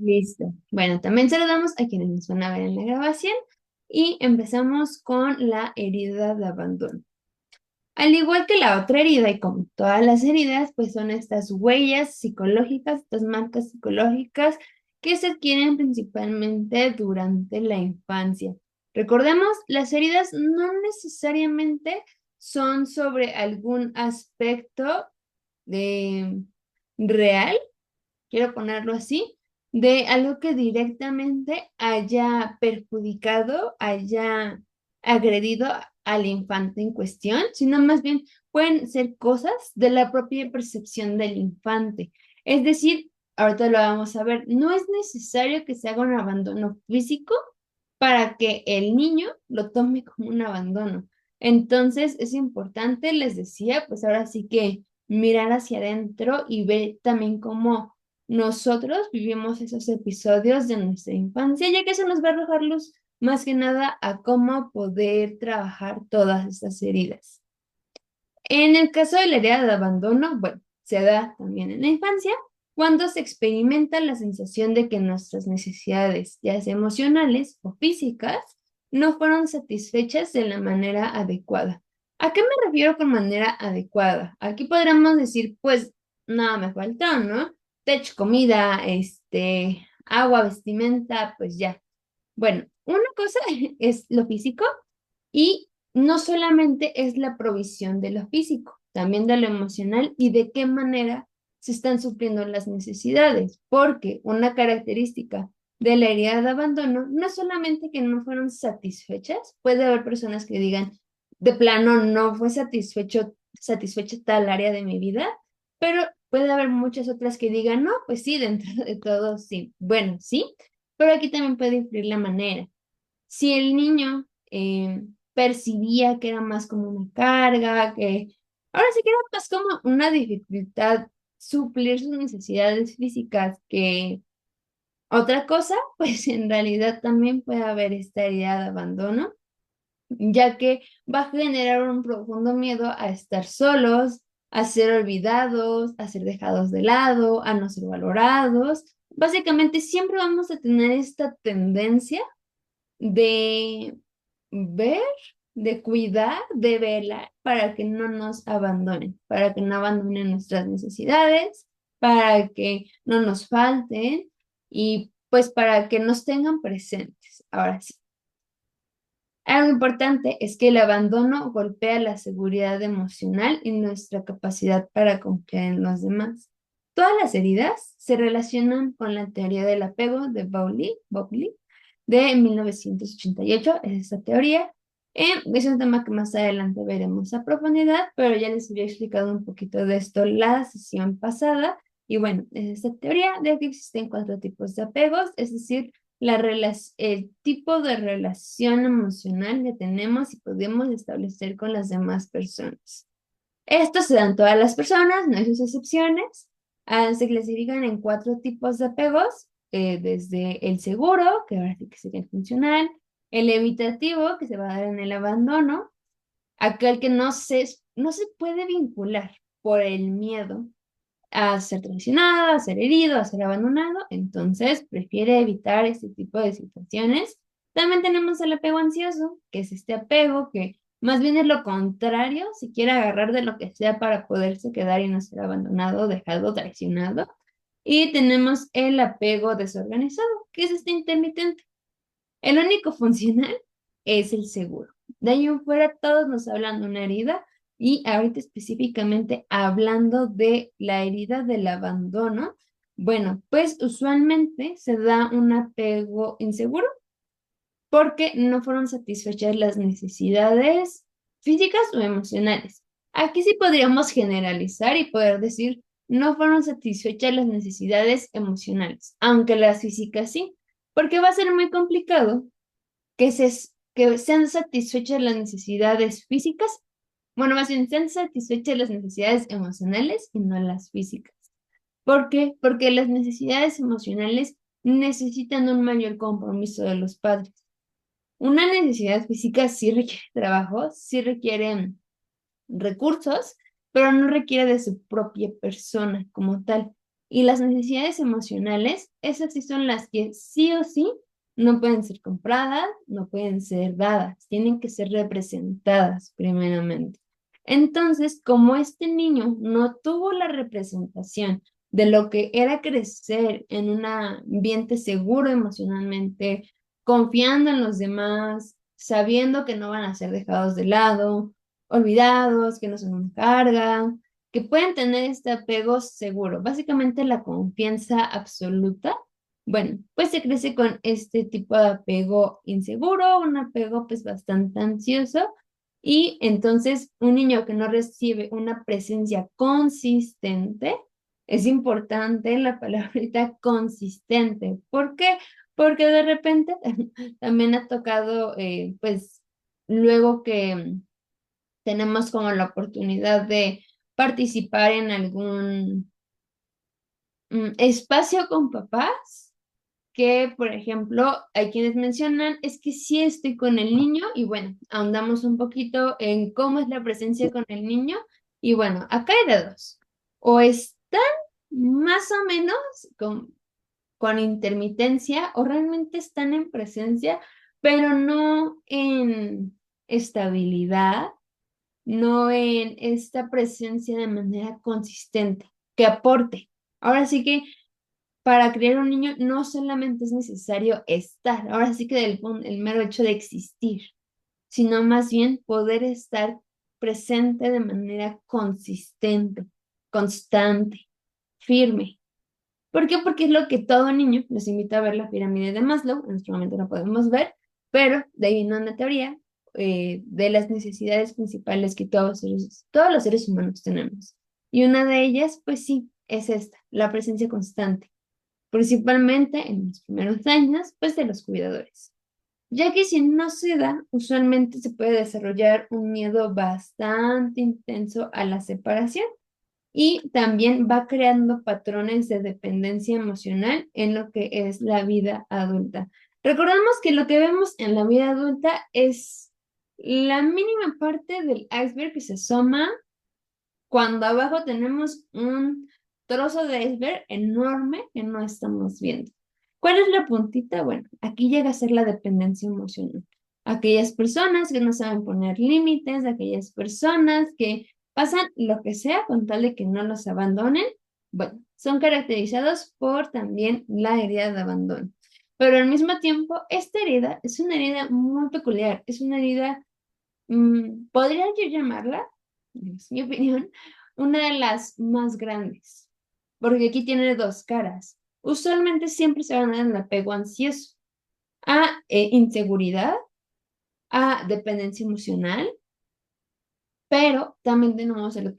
Listo. Bueno, también saludamos a quienes nos van a ver en la grabación y empezamos con la herida de abandono. Al igual que la otra herida y como todas las heridas, pues son estas huellas psicológicas, estas marcas psicológicas que se adquieren principalmente durante la infancia. Recordemos, las heridas no necesariamente son sobre algún aspecto de real, quiero ponerlo así, de algo que directamente haya perjudicado, haya agredido al infante en cuestión, sino más bien pueden ser cosas de la propia percepción del infante. Es decir, ahorita lo vamos a ver, no es necesario que se haga un abandono físico para que el niño lo tome como un abandono. Entonces, es importante, les decía, pues ahora sí que mirar hacia adentro y ver también cómo nosotros vivimos esos episodios de nuestra infancia, ya que eso nos va a arrojar luz más que nada a cómo poder trabajar todas estas heridas. En el caso de la herida de abandono, bueno, se da también en la infancia, cuando se experimenta la sensación de que nuestras necesidades, ya sea emocionales o físicas, no fueron satisfechas de la manera adecuada. ¿A qué me refiero con manera adecuada? Aquí podríamos decir, pues, nada me faltó, ¿no? Techo, comida, agua, vestimenta, pues ya. Bueno, una cosa es lo físico y no solamente es la provisión de lo físico, también de lo emocional y de qué manera se están supliendo las necesidades, porque una característica de la herida de abandono no es solamente que no fueron satisfechas, puede haber personas que digan, de plano no fue satisfecha tal área de mi vida, pero puede haber muchas otras que digan, no, pues sí, dentro de todo sí. Bueno, sí, pero aquí también puede influir la manera. Si el niño percibía que era más como una carga, que ahora sí que era más como una dificultad suplir sus necesidades físicas que otra cosa, pues en realidad también puede haber esta herida de abandono, ya que va a generar un profundo miedo a estar solos, a ser olvidados, a ser dejados de lado, a no ser valorados. Básicamente siempre vamos a tener esta tendencia de ver, de cuidar, de velar para que no nos abandonen, para que no abandonen nuestras necesidades, para que no nos falten y pues para que nos tengan presentes. Ahora sí. Algo importante es que el abandono golpea la seguridad emocional y nuestra capacidad para confiar en los demás. Todas las heridas se relacionan con la teoría del apego de Bowley de 1988. Es esta teoría. Es un tema que más adelante veremos a profundidad, pero ya les había explicado un poquito de esto la sesión pasada. Y bueno, es esta teoría de que existen cuatro tipos de apegos, es decir, el tipo de relación emocional que tenemos y podemos establecer con las demás personas. Esto se da en todas las personas, no hay sus excepciones. Se clasifican en cuatro tipos de apegos, desde el seguro, que ahora sí que sería el funcional, el evitativo, que se va a dar en el abandono, aquel que no se puede vincular por el miedo a ser traicionado, a ser herido, a ser abandonado, entonces prefiere evitar este tipo de situaciones. También tenemos el apego ansioso, que es este apego que más bien es lo contrario, si quiere agarrar de lo que sea para poderse quedar y no ser abandonado, dejado, traicionado. Y tenemos el apego desorganizado, que es este intermitente. El único funcional es el seguro. De ahí en fuera, todos nos hablan de una herida y ahorita específicamente hablando de la herida del abandono, bueno, pues usualmente se da un apego inseguro porque no fueron satisfechas las necesidades físicas o emocionales. Aquí sí podríamos generalizar y poder decir, no fueron satisfechas las necesidades emocionales, aunque las físicas sí, porque va a ser muy complicado que sean satisfechas las necesidades físicas, bueno, más bien sean satisfechas las necesidades emocionales y no las físicas. ¿Por qué? Porque las necesidades emocionales necesitan un mayor compromiso de los padres. Una necesidad física sí requiere trabajo, sí requiere recursos, pero no requiere de su propia persona como tal. Y las necesidades emocionales, esas sí son las que sí o sí no pueden ser compradas, no pueden ser dadas, tienen que ser representadas primeramente. Entonces, como este niño no tuvo la representación de lo que era crecer en un ambiente seguro emocionalmente, confiando en los demás, sabiendo que no van a ser dejados de lado, olvidados, que no son una carga, que pueden tener este apego seguro, básicamente la confianza absoluta. Bueno, pues se crece con este tipo de apego inseguro, un apego pues bastante ansioso, y entonces un niño que no recibe una presencia consistente, es importante la palabrita consistente. ¿Por qué? Porque de repente también ha tocado, pues, luego que tenemos como la oportunidad de participar en algún espacio con papás, que, por ejemplo, hay quienes mencionan, es que sí estoy con el niño y bueno, ahondamos un poquito en cómo es la presencia con el niño y bueno, acá hay de dos. O están más o menos con intermitencia o realmente están en presencia, pero no en estabilidad, no en esta presencia de manera consistente, que aporte. Ahora sí que para criar un niño no solamente es necesario estar, ahora sí que el mero hecho de existir, sino más bien poder estar presente de manera consistente, constante, firme. ¿Por qué? Porque es lo que todo niño, les invito a ver la pirámide de Maslow, en este momento la podemos ver, pero de ahí viene una teoría de las necesidades principales que todos los seres humanos tenemos. Y una de ellas, pues sí, es esta, la presencia constante, principalmente en los primeros años, pues de los cuidadores. Ya que si no se da, usualmente se puede desarrollar un miedo bastante intenso a la separación y también va creando patrones de dependencia emocional en lo que es la vida adulta. Recordemos que lo que vemos en la vida adulta es la mínima parte del iceberg que se asoma cuando abajo tenemos un trozo de iceberg enorme que no estamos viendo. ¿Cuál es la puntita? Bueno, aquí llega a ser la dependencia emocional. Aquellas personas que no saben poner límites, aquellas personas que pasan lo que sea con tal de que no los abandonen, bueno, son caracterizados por también la herida de abandono. Pero al mismo tiempo, esta herida es una herida muy peculiar, es una herida, podría yo llamarla, es mi opinión, una de las más grandes, porque aquí tiene dos caras. Usualmente siempre se van a dar el apego ansioso a inseguridad, a dependencia emocional, pero también tenemos la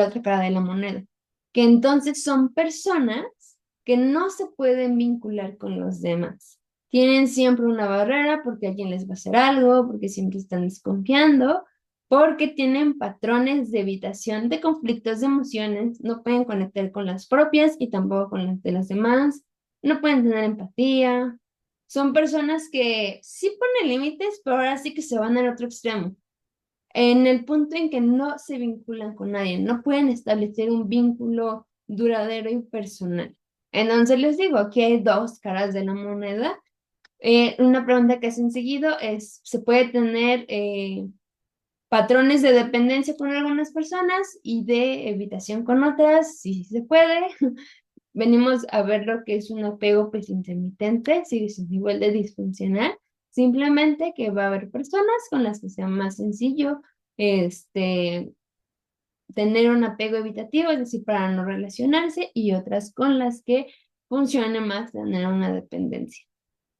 otra cara de la moneda, que entonces son personas que no se pueden vincular con los demás. Tienen siempre una barrera porque alguien les va a hacer algo, porque siempre están desconfiando, porque tienen patrones de evitación de conflictos de emociones, no pueden conectar con las propias y tampoco con las de las demás, no pueden tener empatía. Son personas que sí ponen límites, pero ahora sí que se van al otro extremo en el punto en que no se vinculan con nadie, no pueden establecer un vínculo duradero y personal. Entonces les digo, aquí hay dos caras de la moneda. Una pregunta que hacen seguido es, ¿se puede tener patrones de dependencia con algunas personas y de evitación con otras? Sí, sí se puede. Venimos a ver lo que es un apego pues intermitente, sigue siendo igual de disfuncional, simplemente que va a haber personas con las que sea más sencillo este, tener un apego evitativo, es decir, para no relacionarse, y otras con las que funcione más tener una dependencia.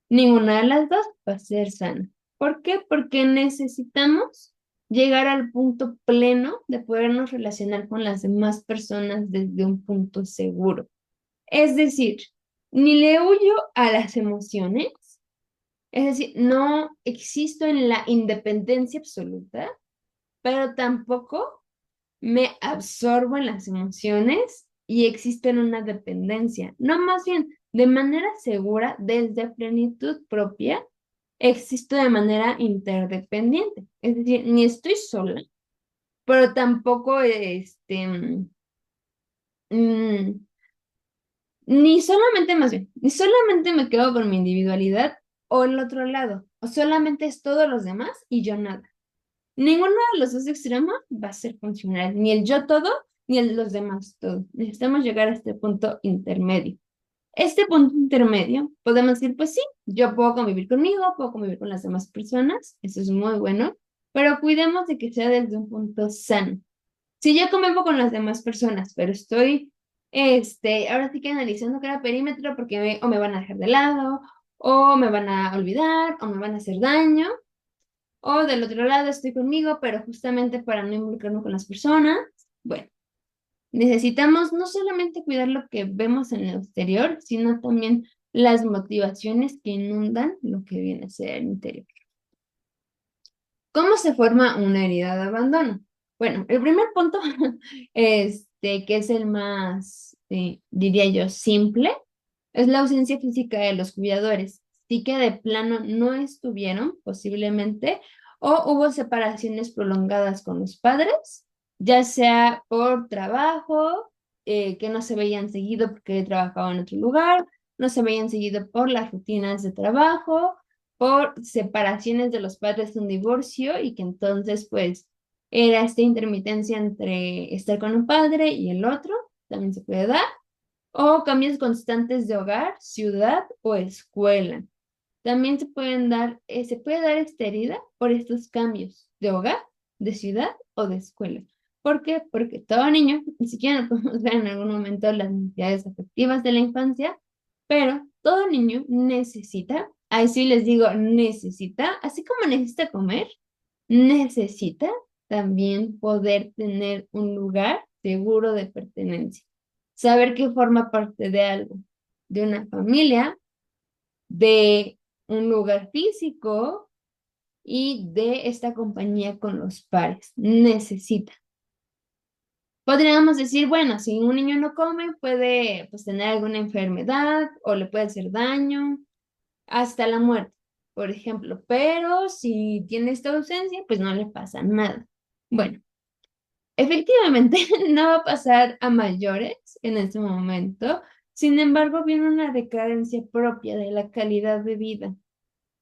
Ninguna de las dos va a ser sana. ¿Por qué? Porque necesitamos llegar al punto pleno de podernos relacionar con las demás personas desde un punto seguro. Es decir, ni le huyo a las emociones, es decir, no existo en la independencia absoluta, pero tampoco me absorbo en las emociones y existe en una dependencia. No, más bien, de manera segura, desde plenitud propia, existo de manera interdependiente. Es decir, ni estoy sola, pero tampoco mm, Ni solamente, más bien, ni solamente me quedo con mi individualidad o el otro lado, o solamente es todos los demás y yo nada. Ninguno de los dos extremos va a ser funcional, ni el yo todo, ni el de los demás todo. Necesitamos llegar a este punto intermedio. Este punto intermedio, podemos decir, pues sí, yo puedo convivir conmigo, puedo convivir con las demás personas, eso es muy bueno, pero cuidemos de que sea desde un punto sano. Si yo convivo con las demás personas, pero estoy, ahora sí que analizando cada perímetro porque o me van a dejar de lado, o me van a olvidar, o me van a hacer daño, o del otro lado estoy conmigo, pero justamente para no involucrarme con las personas, bueno, necesitamos no solamente cuidar lo que vemos en el exterior, sino también las motivaciones que inundan lo que viene a ser el interior. ¿Cómo se forma una herida de abandono? Bueno, el primer punto, que es el más, diría yo, simple, es la ausencia física de los cuidadores. Sí que de plano no estuvieron, posiblemente, o hubo separaciones prolongadas con los padres, ya sea por trabajo, que no se veían seguido porque trabajaban en otro lugar, no se veían seguido por las rutinas de trabajo, por separaciones de los padres, un divorcio, y que entonces pues era esta intermitencia entre estar con un padre y el otro, también se puede dar, o cambios constantes de hogar, ciudad o escuela. También se puede dar esta herida por estos cambios de hogar, de ciudad o de escuela. ¿Por qué? Porque todo niño, ni siquiera lo podemos ver en algún momento las necesidades afectivas de la infancia, pero todo niño necesita, ahí sí les digo, necesita, así como necesita comer, necesita también poder tener un lugar seguro de pertenencia. Saber que forma parte de algo, de una familia, de un lugar físico y de esta compañía con los pares. Necesita. Podríamos decir, bueno, si un niño no come, puede pues tener alguna enfermedad o le puede hacer daño hasta la muerte, por ejemplo, pero si tiene esta ausencia, pues no le pasa nada. Bueno, efectivamente no va a pasar a mayores en este momento, sin embargo, viene una decadencia propia de la calidad de vida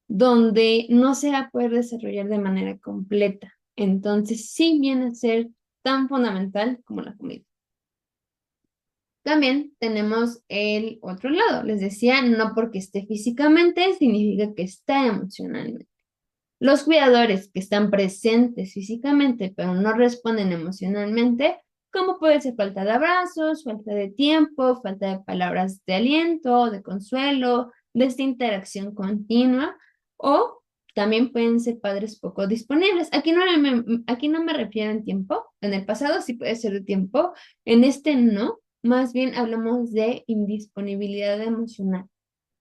donde no se va a poder desarrollar de manera completa. Entonces, sí viene a ser tan fundamental como la comida. También tenemos el otro lado. Les decía, no porque esté físicamente significa que está emocionalmente. Los cuidadores que están presentes físicamente pero no responden emocionalmente, como puede ser falta de abrazos, falta de tiempo, falta de palabras de aliento, de consuelo, de esta interacción continua, o también pueden ser padres poco disponibles. Aquí no me refiero en tiempo, en el pasado sí puede ser de tiempo, en este no, más bien hablamos de indisponibilidad emocional.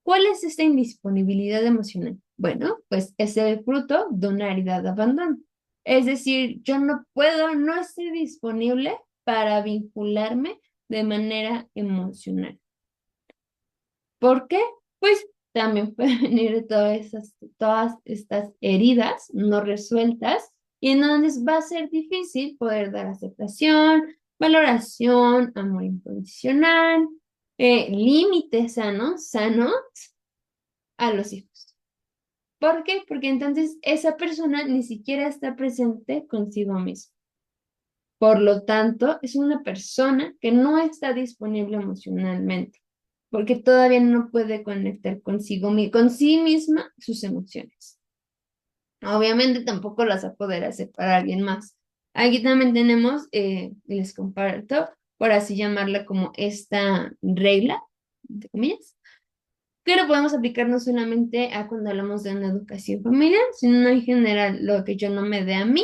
¿Cuál es esta indisponibilidad emocional? Bueno, pues es el fruto de una herida de abandono. Es decir, yo no puedo, no estoy disponible para vincularme de manera emocional. ¿Por qué? Pues también pueden venir de todas estas heridas no resueltas y entonces va a ser difícil poder dar aceptación, valoración, amor incondicional, límites sanos a los hijos. ¿Por qué? Porque entonces esa persona ni siquiera está presente consigo misma. Por lo tanto, es una persona que no está disponible emocionalmente, porque todavía no puede conectar con sí misma sus emociones. Obviamente tampoco las va a poder hacer para alguien más. Aquí también tenemos, les comparto, por así llamarla como esta regla, entre comillas, que lo podemos aplicar no solamente a cuando hablamos de una educación familiar, sino en general, lo que yo no me dé a mí,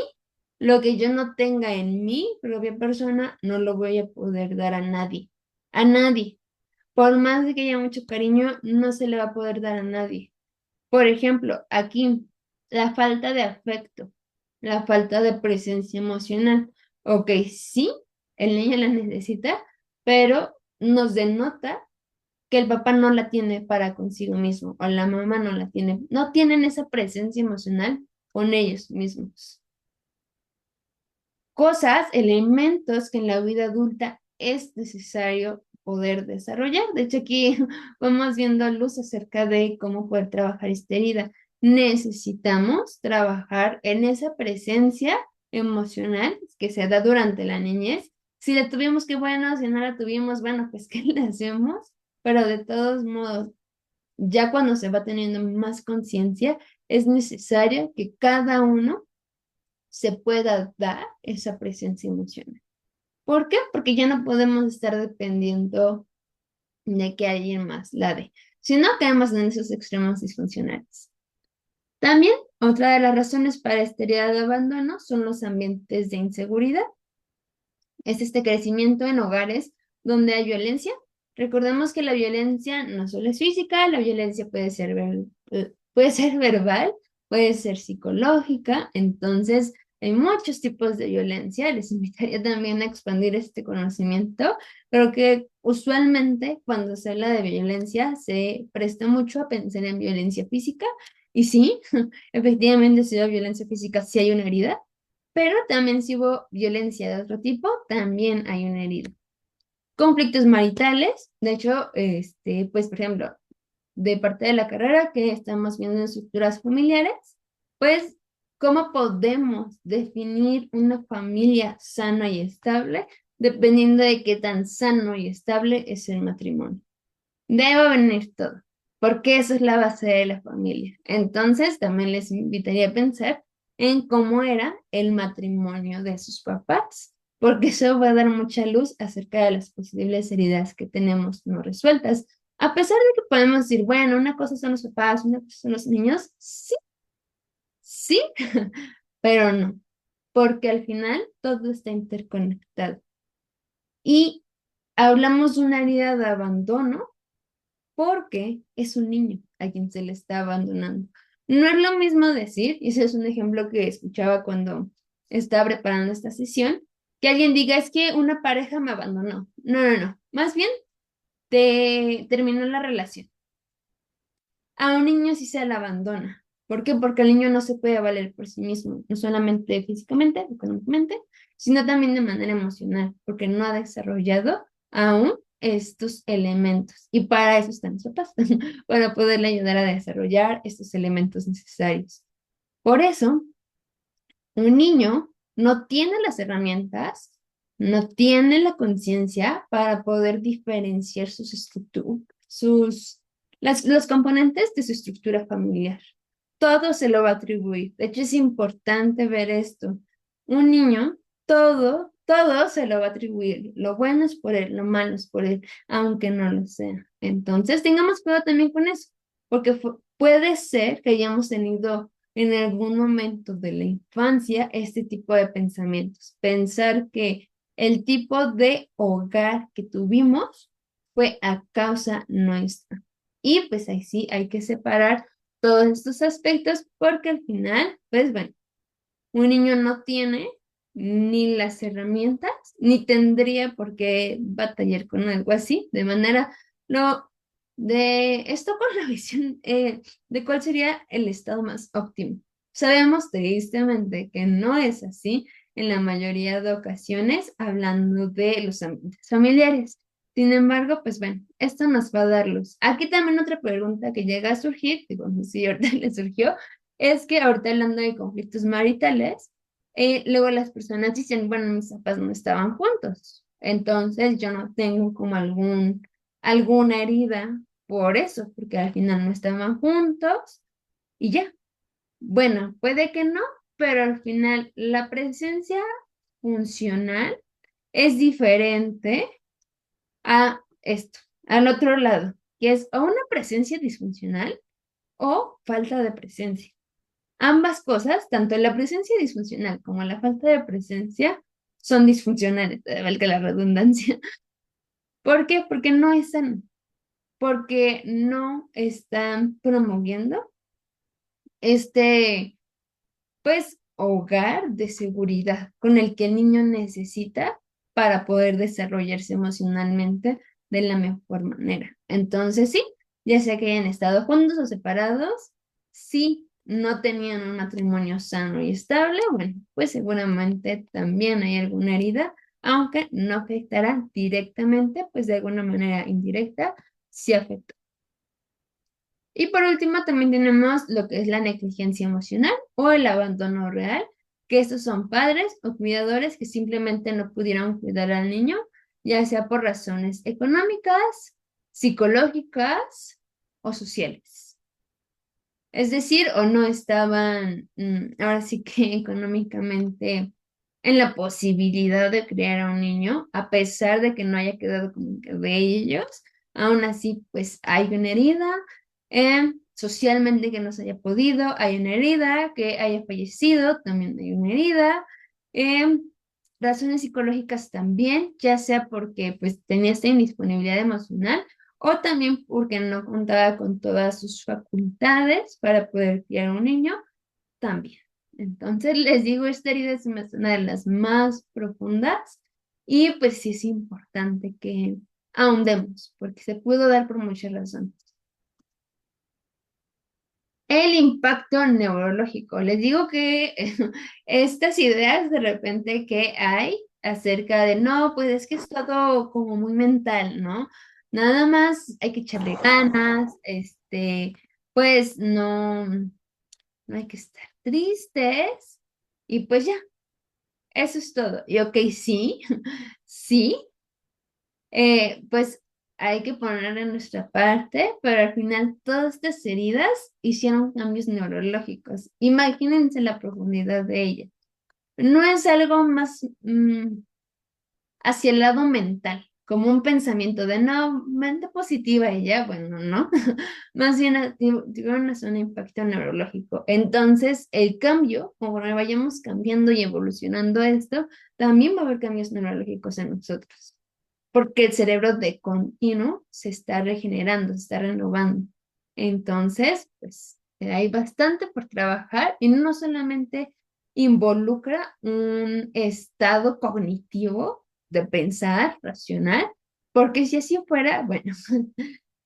lo que yo no tenga en mi propia persona, no lo voy a poder dar a nadie. A nadie. Por más de que haya mucho cariño, no se le va a poder dar a nadie. Por ejemplo, aquí, la falta de afecto, la falta de presencia emocional. Ok, sí, el niño la necesita, pero nos denota que el papá no la tiene para consigo mismo o la mamá no la tiene, no tienen esa presencia emocional con ellos mismos. Cosas, elementos que en la vida adulta es necesario poder desarrollar. De hecho, aquí vamos viendo luz acerca de cómo poder trabajar esta herida. Necesitamos trabajar en esa presencia emocional que se da durante la niñez. Si la tuvimos, qué bueno; si no la tuvimos, bueno, pues ¿qué le hacemos? Pero de todos modos, ya cuando se va teniendo más conciencia, es necesario que cada uno se pueda dar esa presencia emocional. ¿Por qué? Porque ya no podemos estar dependiendo de que alguien más la dé, si no caemos en esos extremos disfuncionales. También, otra de las razones para esta herida de abandono son los ambientes de inseguridad. Es este crecimiento en hogares donde hay violencia. Recordemos que la violencia no solo es física; la violencia puede ser verbal, puede ser psicológica. Entonces, hay muchos tipos de violencia. Les invitaría también a expandir este conocimiento, pero que usualmente cuando se habla de violencia se presta mucho a pensar en violencia física. Y sí, efectivamente, si hay violencia física, sí hay una herida, pero también si hubo violencia de otro tipo, también hay una herida. Conflictos maritales, de hecho, pues por ejemplo, de parte de la carrera que estamos viendo en estructuras familiares, pues cómo podemos definir una familia sana y estable dependiendo de qué tan sano y estable es el matrimonio. Debe venir todo, porque eso es la base de la familia. Entonces, también les invitaría a pensar en cómo era el matrimonio de sus papás, porque eso va a dar mucha luz acerca de las posibles heridas que tenemos no resueltas. A pesar de que podemos decir, bueno, una cosa son los papás, una cosa son los niños, sí, sí, pero no, porque al final todo está interconectado. Y hablamos de una herida de abandono porque es un niño a quien se le está abandonando. No es lo mismo decir, y ese es un ejemplo que escuchaba cuando estaba preparando esta sesión, que alguien diga, es que una pareja me abandonó. No, no, no. Más bien, te terminó la relación. A un niño sí se le abandona. ¿Por qué? Porque el niño no se puede valer por sí mismo, no solamente físicamente, económicamente, sino también de manera emocional, porque no ha desarrollado aún estos elementos. Y para eso están los papás, para poderle ayudar a desarrollar estos elementos necesarios. Por eso, un niño no tiene las herramientas, no tiene la conciencia para poder diferenciar sus estructuras, los componentes de su estructura familiar. Todo se lo va a atribuir. De hecho, es importante ver esto. Un niño, todo se lo va a atribuir. Lo bueno es por él, lo malo es por él, aunque no lo sea. Entonces, tengamos cuidado también con eso, porque puede ser que hayamos tenido en algún momento de la infancia este tipo de pensamientos. Pensar que el tipo de hogar que tuvimos fue a causa nuestra. Y pues ahí sí hay que separar todos estos aspectos porque al final, pues bueno, un niño no tiene ni las herramientas, ni tendría por qué batallar con algo así, de manera, lo, de esto con la visión de cuál sería el estado más óptimo. Sabemos tristemente que no es así en la mayoría de ocasiones, hablando de los ambientes familiares. Sin embargo, pues bueno, esto nos va a dar luz. Aquí también otra pregunta que llega a surgir, digo, no sé si ahorita le surgió, es que ahorita hablando de conflictos maritales, luego las personas dicen, bueno, mis papás no estaban juntos, entonces yo no tengo como alguna herida por eso, porque al final no estaban juntos y ya. Bueno, puede que no, pero al final la presencia funcional es diferente a esto, al otro lado, que es o una presencia disfuncional o falta de presencia. Ambas cosas, tanto la presencia disfuncional como la falta de presencia, son disfuncionales, valga la redundancia. ¿Por qué? Porque no están, porque no están promoviendo este, pues, hogar de seguridad con el que el niño necesita para poder desarrollarse emocionalmente de la mejor manera. Entonces, sí, ya sea que hayan estado juntos o separados, si no tenían un matrimonio sano y estable, bueno, pues seguramente también hay alguna herida aunque no afectará directamente, pues de alguna manera indirecta sí afecta. Y por último, también tenemos lo que es la negligencia emocional o el abandono real, que estos son padres o cuidadores que simplemente no pudieron cuidar al niño, ya sea por razones económicas, psicológicas o sociales. Es decir, o no estaban, ahora sí que económicamente en la posibilidad de criar a un niño, a pesar de que no haya quedado como que de ellos, aún así, pues hay una herida, socialmente que no se haya podido, hay una herida, que haya fallecido, también hay una herida, em, razones psicológicas también, ya sea porque pues tenía esta indisponibilidad emocional o también porque no contaba con todas sus facultades para poder criar un niño, también. Entonces, les digo, esta herida es una de las más profundas y pues sí es importante que ahondemos, porque se pudo dar por muchas razones. El impacto neurológico. Les digo que estas ideas de repente que hay acerca de, no, pues es que es todo como muy mental, ¿no? Nada más hay que echarle ganas, pues no hay que estar tristes y pues ya, eso es todo. Y ok, sí, sí, pues hay que poner en nuestra parte, pero al final todas estas heridas hicieron cambios neurológicos. Imagínense la profundidad de ellas. No es algo más hacia el lado mental, como un pensamiento de no, mente positiva y ya, bueno, no. Más bien tuvieron un impacto neurológico. Entonces, el cambio, conforme vayamos cambiando y evolucionando esto, también va a haber cambios neurológicos en nosotros porque el cerebro de continuo se está regenerando, se está renovando. Entonces, pues hay bastante por trabajar y no solamente involucra un estado cognitivo de pensar, racional, porque si así fuera, bueno,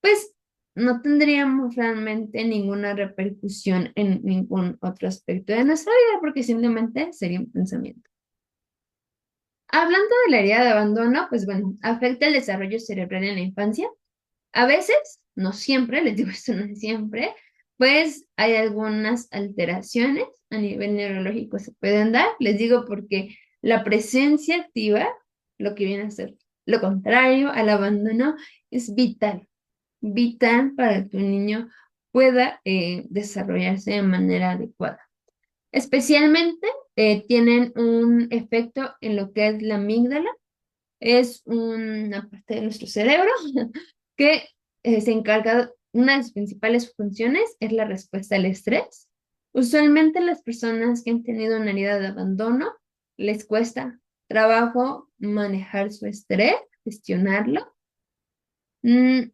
pues no tendríamos realmente ninguna repercusión en ningún otro aspecto de nuestra vida, porque simplemente sería un pensamiento. Hablando de la herida de abandono, pues bueno, afecta el desarrollo cerebral en la infancia. A veces, no siempre, les digo esto no es siempre, pues hay algunas alteraciones a nivel neurológico se pueden dar. Les digo porque la presencia activa, lo que viene a ser lo contrario al abandono, es vital, vital para que un niño pueda desarrollarse de manera adecuada. Especialmente tienen un efecto en lo que es la amígdala, es una parte de nuestro cerebro que se encarga, una de sus principales funciones es la respuesta al estrés. Usualmente las personas que han tenido una herida de abandono les cuesta trabajo manejar su estrés, gestionarlo. Mm,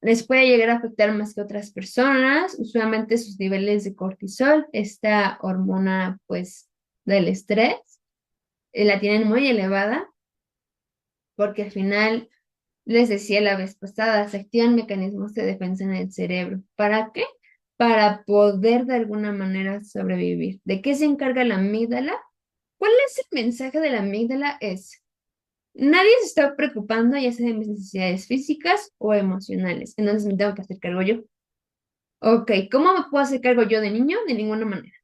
Les puede llegar a afectar más que otras personas, usualmente sus niveles de cortisol, esta hormona pues del estrés, la tienen muy elevada porque al final, les decía la vez pasada, se activan mecanismos de defensa en el cerebro. ¿Para qué? Para poder de alguna manera sobrevivir. ¿De qué se encarga la amígdala? ¿Cuál es el mensaje de la amígdala? Es, nadie se está preocupando ya sea de mis necesidades físicas o emocionales, entonces me tengo que hacer cargo yo. Ok, ¿cómo me puedo hacer cargo yo de niño? De ninguna manera.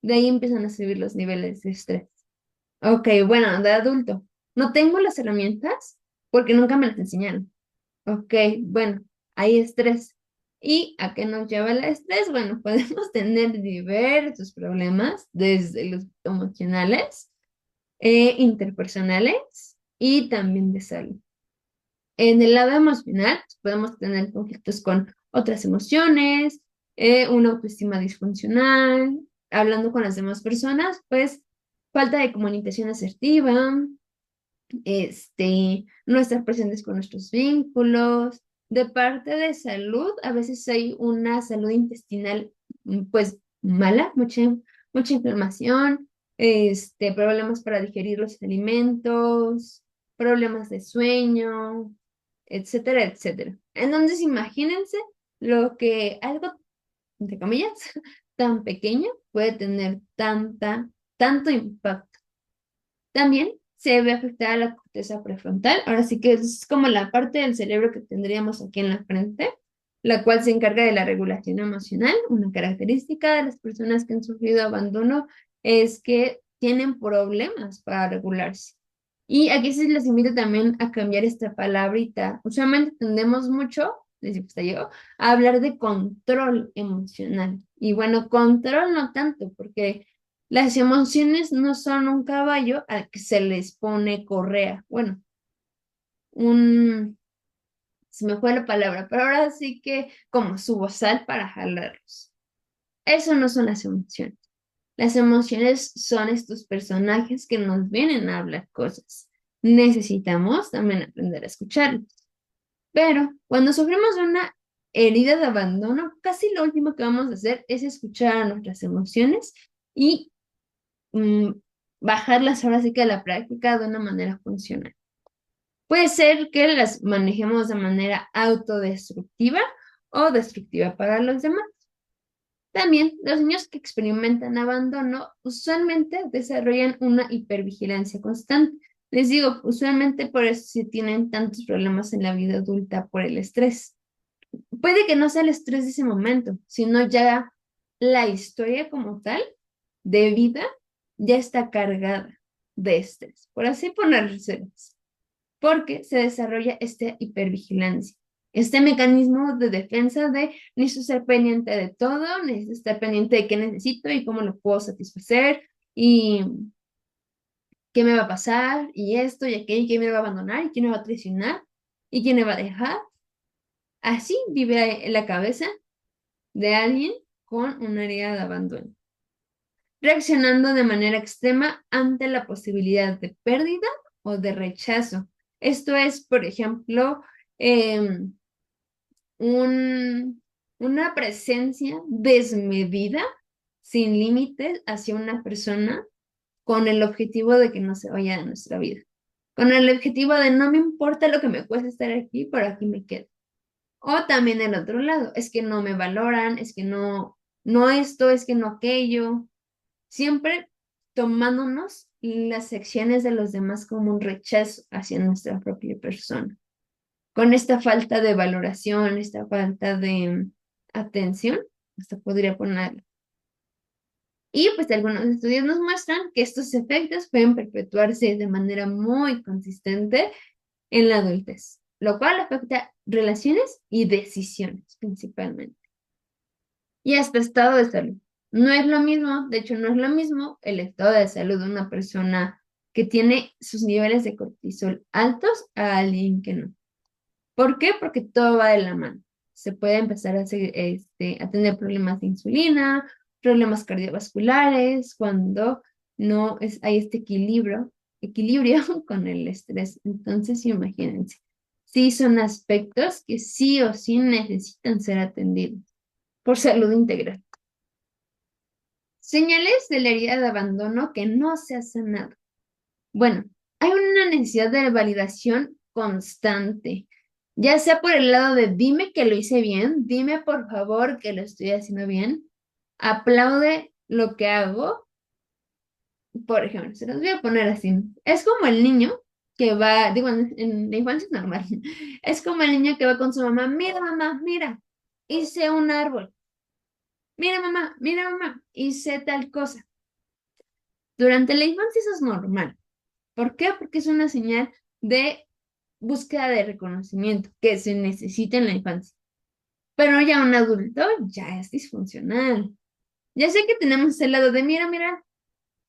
De ahí empiezan a subir los niveles de estrés. Ok, bueno, de adulto. No tengo las herramientas porque nunca me las enseñaron. Ok, bueno, hay estrés. ¿Y a qué nos lleva el estrés? Bueno, podemos tener diversos problemas, desde los emocionales, interpersonales y también de salud. En el lado emocional, pues, podemos tener conflictos con otras emociones, una autoestima disfuncional, hablando con las demás personas, pues falta de comunicación asertiva, no estar presentes con nuestros vínculos. De parte de salud, a veces hay una salud intestinal, pues mala, mucha inflamación, problemas para digerir los alimentos, problemas de sueño, etcétera, etcétera. Entonces, imagínense lo que algo, entre comillas, tan pequeño puede tener tanto impacto. También se ve afectada la corteza prefrontal. Ahora sí que es como la parte del cerebro que tendríamos aquí en la frente, la cual se encarga de la regulación emocional. Una característica de las personas que han sufrido abandono es que tienen problemas para regularse. Y aquí sí les invito también a cambiar esta palabrita. Usualmente tendemos mucho, desde que está yo, a hablar de control emocional. Y bueno, control no tanto, porque las emociones no son un caballo al que se les pone correa. Bueno, un, se me fue la palabra, pero ahora sí que como su bozal para jalarlos. Eso no son las emociones. Las emociones son estos personajes que nos vienen a hablar cosas. Necesitamos también aprender a escucharlos. Pero cuando sufrimos una herida de abandono, casi lo último que vamos a hacer es escuchar a nuestras emociones y mm, bajarlas ahora sí que a la práctica de una manera funcional. Puede ser que las manejemos de manera autodestructiva o destructiva para los demás. También los niños que experimentan abandono usualmente desarrollan una hipervigilancia constante. Les digo, usualmente por eso sí tienen tantos problemas en la vida adulta por el estrés. Puede que no sea el estrés de ese momento, sino ya la historia como tal de vida ya está cargada de estrés, por así ponérselos, porque se desarrolla esta hipervigilancia, este mecanismo de defensa de necesito estar pendiente de todo, necesito estar pendiente de qué necesito y cómo lo puedo satisfacer y qué me va a pasar y esto y aquello, y quién me va a abandonar y quién me va a traicionar y quién me va a dejar. Así vive la cabeza de alguien con una herida de abandono, reaccionando de manera extrema ante la posibilidad de pérdida o de rechazo. Esto es, por ejemplo, em, un- una presencia desmedida, sin límites, hacia una persona con el objetivo de que no se vaya de nuestra vida. Con el objetivo de no me importa lo que me cueste estar aquí, pero aquí me quedo. O también el otro lado, es que no me valoran, es que no esto, es que no aquello. Siempre tomándonos las acciones de los demás como un rechazo hacia nuestra propia persona. Con esta falta de valoración, esta falta de atención, hasta podría ponerlo. Y pues algunos estudios nos muestran que estos efectos pueden perpetuarse de manera muy consistente en la adultez, lo cual afecta relaciones y decisiones principalmente. Y hasta estado de salud. No es lo mismo, de hecho no es lo mismo el estado de salud de una persona que tiene sus niveles de cortisol altos a alguien que no. ¿Por qué? Porque todo va de la mano. Se puede empezar a tener problemas de insulina, problemas cardiovasculares, cuando no hay este equilibrio con el estrés. Entonces, imagínense, sí son aspectos que sí o sí necesitan ser atendidos por salud integral. Señales de la herida de abandono que no se ha sanado. Bueno, hay una necesidad de validación constante, ya sea por el lado de dime que lo hice bien, dime por favor que lo estoy haciendo bien, aplaude lo que hago. Por ejemplo, se los voy a poner así. Es como el niño que va, digo, en la infancia es normal, es como el niño que va con su mamá, mira, hice un árbol. Mira, mamá, hice tal cosa. Durante la infancia eso es normal. ¿Por qué? Porque es una señal de búsqueda de reconocimiento que se necesita en la infancia. Pero ya un adulto ya es disfuncional. Ya sé que tenemos el lado de mira,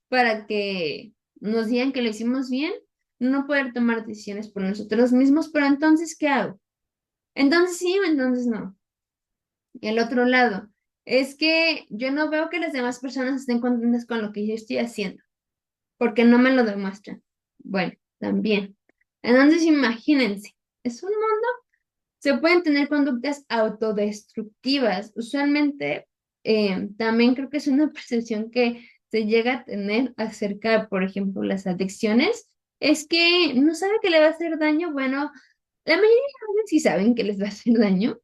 para que nos digan que lo hicimos bien, no poder tomar decisiones por nosotros mismos, pero entonces, ¿qué hago? Entonces sí, entonces no. Y el otro lado, es que yo no veo que las demás personas estén contentas con lo que yo estoy haciendo, porque no me lo demuestran. Bueno, también. Entonces, imagínense, es un mundo, se pueden tener conductas autodestructivas. Usualmente, también creo que es una percepción que se llega a tener acerca, por ejemplo, las adicciones, es que no sabe que le va a hacer daño. Bueno, la mayoría de veces sí saben que les va a hacer daño.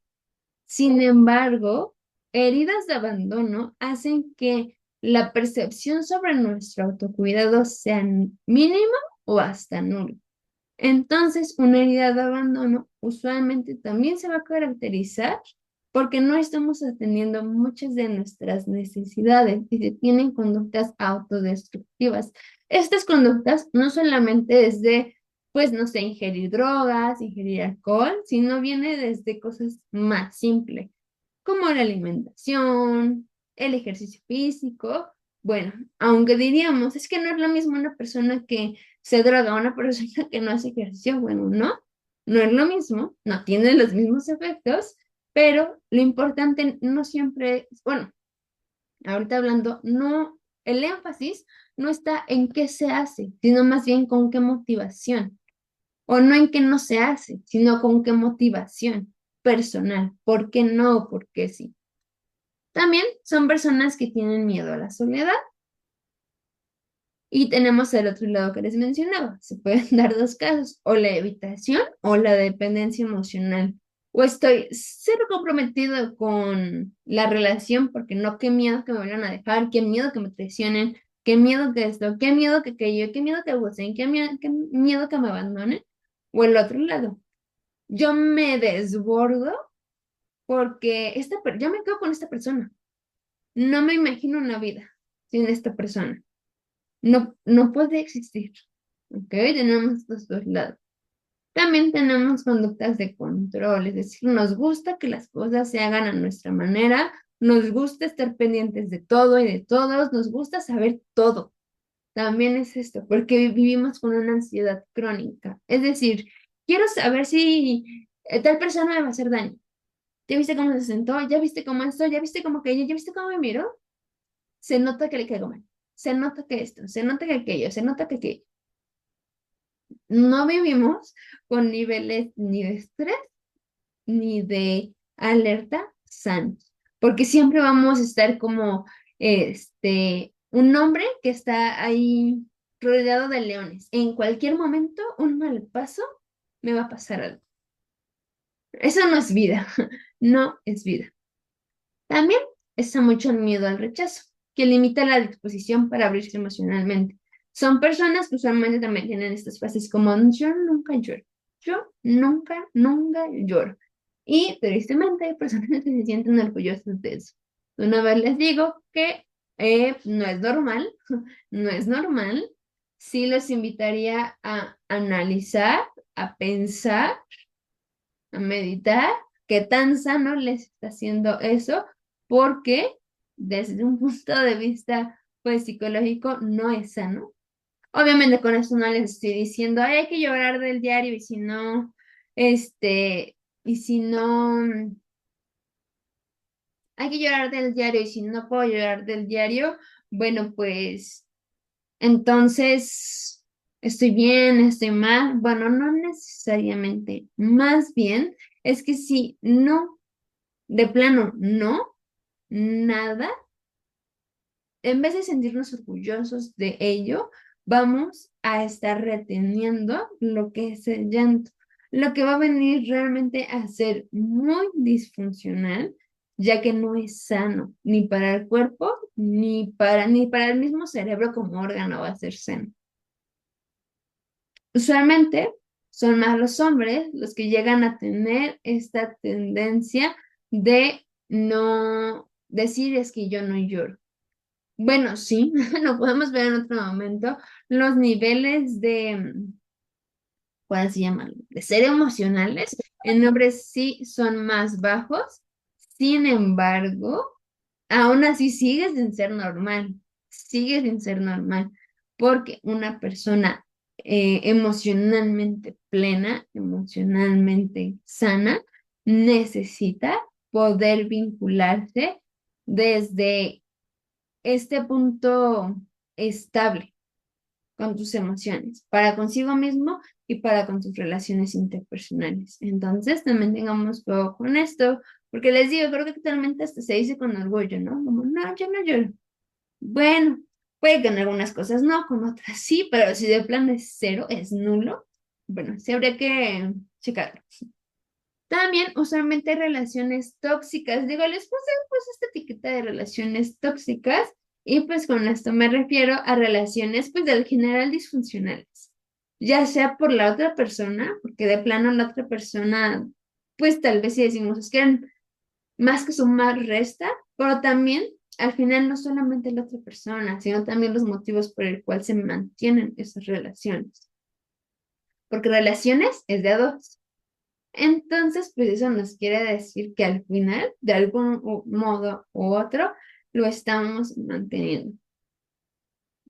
Sin embargo, heridas de abandono hacen que la percepción sobre nuestro autocuidado sea mínima o hasta nulo. Entonces, una herida de abandono usualmente también se va a caracterizar porque no estamos atendiendo muchas de nuestras necesidades y se tienen conductas autodestructivas. Estas conductas no solamente es de, pues, no sé, ingerir drogas, ingerir alcohol, sino viene desde cosas más simples, como la alimentación, el ejercicio físico. Bueno, aunque diríamos, es que no es lo mismo una persona que se droga a una persona que no hace ejercicio. Bueno, no es lo mismo, no tiene los mismos efectos, pero lo importante no siempre, bueno, ahorita hablando, no, el énfasis no está en qué se hace, sino más bien con qué motivación, o no en qué no se hace, sino con qué motivación personal, por qué no, por qué sí. También son personas que tienen miedo a la soledad. Y tenemos el otro lado que les mencionaba. Se pueden dar dos casos, o la evitación o la dependencia emocional. O estoy cero comprometido con la relación porque no, qué miedo que me vayan a dejar, qué miedo que me traicionen, qué miedo que esto, qué miedo que aquello, qué miedo que abusen, qué miedo que me abandonen. O el otro lado. Yo me desbordo porque yo me quedo con esta persona. No me imagino una vida sin esta persona. No puede existir. ¿Ok? Tenemos estos dos lados. También tenemos conductas de control, es decir, nos gusta que las cosas se hagan a nuestra manera, nos gusta estar pendientes de todo y de todos, nos gusta saber todo. También es esto, porque vivimos con una ansiedad crónica. Es decir, quiero saber si tal persona me va a hacer daño. ¿Ya viste cómo se sentó? ¿Ya viste cómo esto? ¿Ya viste cómo aquello? ¿Ya viste cómo me miró? Se nota que le caigo mal. Se nota que esto, se nota que aquello, se nota que aquello. No vivimos con niveles ni de estrés ni de alerta sanos, porque siempre vamos a estar como un hombre que está ahí rodeado de leones. En cualquier momento, un mal paso, me va a pasar algo. Eso no es vida, no es vida. También está mucho el miedo al rechazo, que limita la disposición para abrirse emocionalmente. Son personas que usualmente también tienen estas frases como yo nunca lloro, yo nunca lloro. Y tristemente hay personas que se sienten orgullosas de eso. Una vez les digo que no es normal, no es normal. Sí los invitaría a analizar, a pensar, a meditar, qué tan sano les está haciendo eso, porque desde un punto de vista pues psicológico no es sano. Obviamente con esto no les estoy diciendo, "Ay, hay que llorar del diario y si no, y si no, hay que llorar del diario y si no puedo llorar del diario, bueno, pues entonces estoy bien, estoy mal. Bueno, no necesariamente. Más bien es que si no, de plano, no, nada, en vez de sentirnos orgullosos de ello, vamos a estar reteniendo lo que es el llanto, lo que va a venir realmente a ser muy disfuncional, ya que no es sano ni para el cuerpo ni para el mismo cerebro como órgano va a ser sano. Usualmente son más los hombres los que llegan a tener esta tendencia de no decir es que yo no lloro. Bueno, sí, lo podemos ver en otro momento. Los niveles ¿cuál se llaman? De ser emocionales en hombres sí son más bajos. Sin embargo, aún así sigue sin ser normal. Sigue sin ser normal. Porque una persona emocionalmente plena, emocionalmente sana, necesita poder vincularse desde este punto estable con tus emociones, para consigo mismo y para con tus relaciones interpersonales. Entonces, también tengamos cuidado con esto, porque les digo, creo que actualmente hasta se dice con orgullo, ¿no? Como, no, yo no lloro. Bueno, puede que en algunas cosas no, con otras sí, pero si de plan es cero, es nulo, bueno, sí habría que checarlo. También usualmente relaciones tóxicas. Digo, les puse pues esta etiqueta de relaciones tóxicas y pues con esto me refiero a relaciones pues del general disfuncionales. ya sea por la otra persona, porque de plano la otra persona, pues tal vez si decimos, es que más que sumar, resta, pero también al final no solamente la otra persona, sino también los motivos por el cual se mantienen esas relaciones, porque relaciones es de a dos. Entonces, pues eso nos quiere decir que al final, de algún modo u otro, lo estamos manteniendo.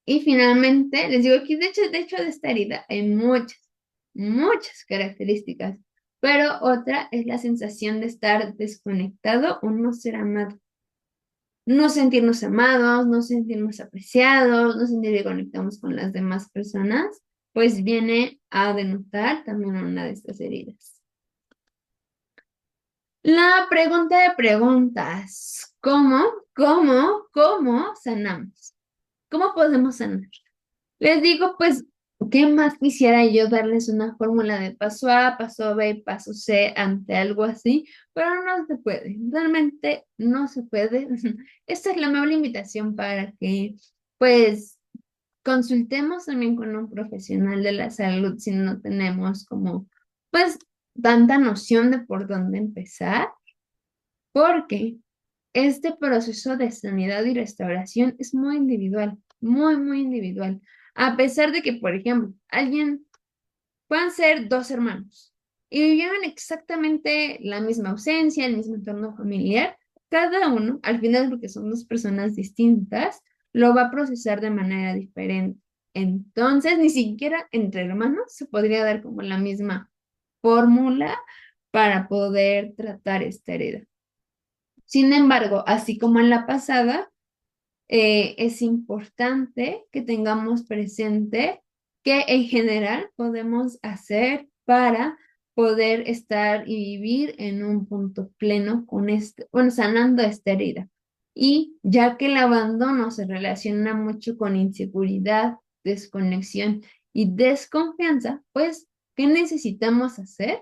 Y finalmente, les digo que de hecho de esta herida hay muchas características, pero otra es la sensación de estar desconectado o no ser amado. No sentirnos amados, no sentirnos apreciados, no sentir que conectamos con las demás personas, pues viene a denotar también una de estas heridas. La pregunta de preguntas, ¿cómo sanamos? ¿Cómo podemos sanar? Les digo, pues, ¿qué más quisiera yo darles una fórmula de paso A, paso B, paso C ante algo así? Pero no se puede, realmente no se puede. Esta es la amable invitación para que, pues, consultemos también con un profesional de la salud si no tenemos como, pues, tanta noción de por dónde empezar, porque este proceso de sanidad y restauración es muy individual, muy individual. A pesar de que, por ejemplo, puedan ser dos hermanos y vivieron exactamente la misma ausencia, el mismo entorno familiar, cada uno, al final, porque son dos personas distintas, lo va a procesar de manera diferente. Entonces, ni siquiera entre hermanos se podría dar como la misma fórmula para poder tratar esta herida. Sin embargo, así como en la pasada, es importante que tengamos presente que en general podemos hacer para poder estar y vivir en un punto pleno con bueno, sanando esta herida. Y ya que el abandono se relaciona mucho con inseguridad, desconexión y desconfianza, pues, ¿qué necesitamos hacer?